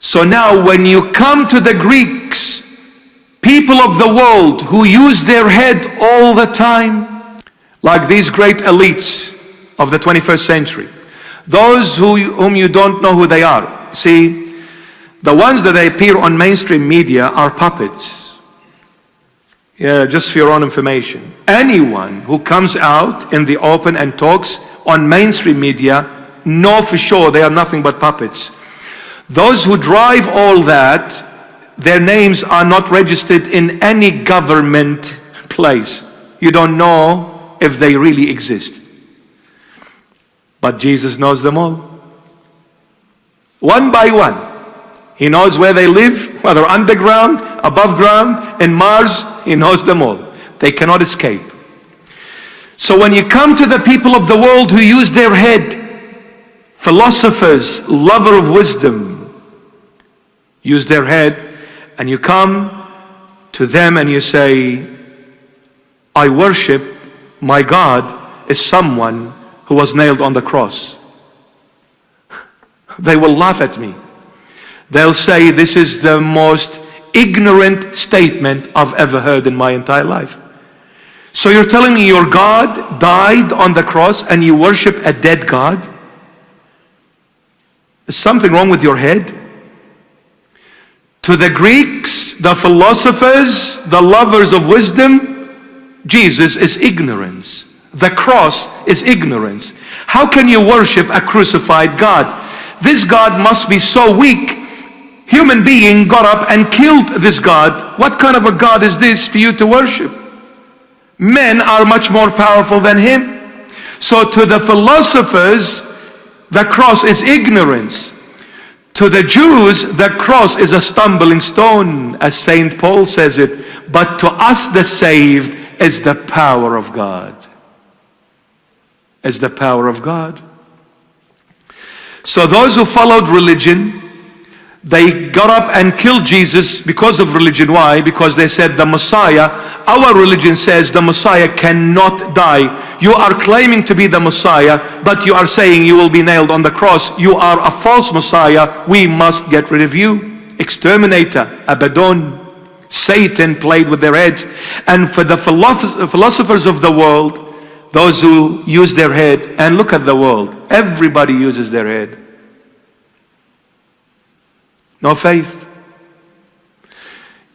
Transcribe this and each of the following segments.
So now when you come to the Greeks, people of the world who use their head all the time, like these great elites of the 21st century, those whom you don't know who they are. See, the ones that appear on mainstream media are puppets. Yeah, just for your own information. Anyone who comes out in the open and talks on mainstream media, know for sure they are nothing but puppets. Those who drive all that, their names are not registered in any government place. You don't know if they really exist. But Jesus knows them all. One by one. He knows where they live, whether underground, above ground, in Mars. He knows them all. They cannot escape. So when you come to the people of the world who use their head, philosophers, lover of wisdom, use their head, and you come to them and you say, I worship my God is someone who was nailed on the cross. They will laugh at me. They'll say, this is the most ignorant statement I've ever heard in my entire life. So you're telling me your God died on the cross and you worship a dead God? Is something wrong with your head? To the Greeks, the philosophers, the lovers of wisdom, Jesus is ignorance. The cross is ignorance. How can you worship a crucified God? This God must be so weak. Human being got up and killed this God. What kind of a God is this for you to worship? Men are much more powerful than him. So to the philosophers, the cross is ignorance. To the Jews, the cross is a stumbling stone, as St. Paul says it. But to us, the saved, is the power of God. Is the power of God. So those who followed religion, they got up and killed Jesus because of religion. Why? Because they said the Messiah, our religion says the Messiah cannot die. You are claiming to be the Messiah, but you are saying you will be nailed on the cross. You are a false Messiah. We must get rid of you. Exterminator, Abaddon, Satan played with their heads. And for the philosophers of the world, those who use their head, and look at the world, everybody uses their head. No faith.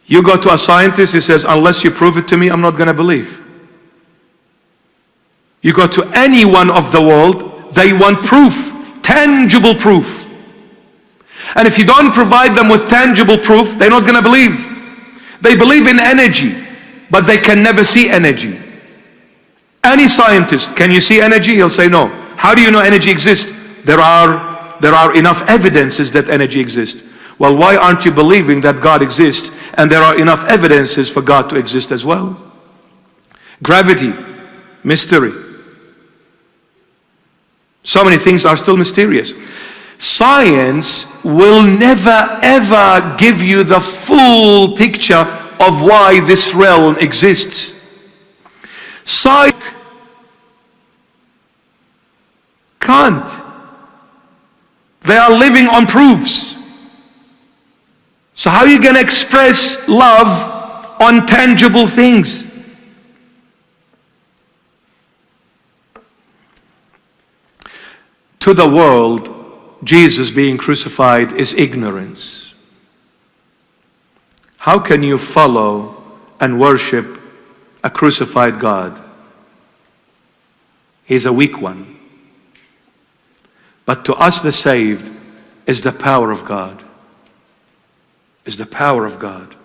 You go to a scientist, he says, unless you prove it to me, I'm not going to believe. You go to anyone of the world, they want proof, tangible proof. And if you don't provide them with tangible proof, they're not going to believe. They believe in energy, but they can never see energy. Any scientist, can you see energy? He'll say no. How do you know energy exists? There are enough evidences that energy exists. Well, why aren't you believing that God exists and there are enough evidences for God to exist as well? Gravity, mystery. So many things are still mysterious. Science will never ever give you the full picture of why this realm exists. Science can't. They are living on proofs. So how are you going to express love on tangible things? To the world, Jesus being crucified is ignorance. How can you follow and worship a crucified God? He's a weak one. But to us the saved is the power of God. Is the power of God.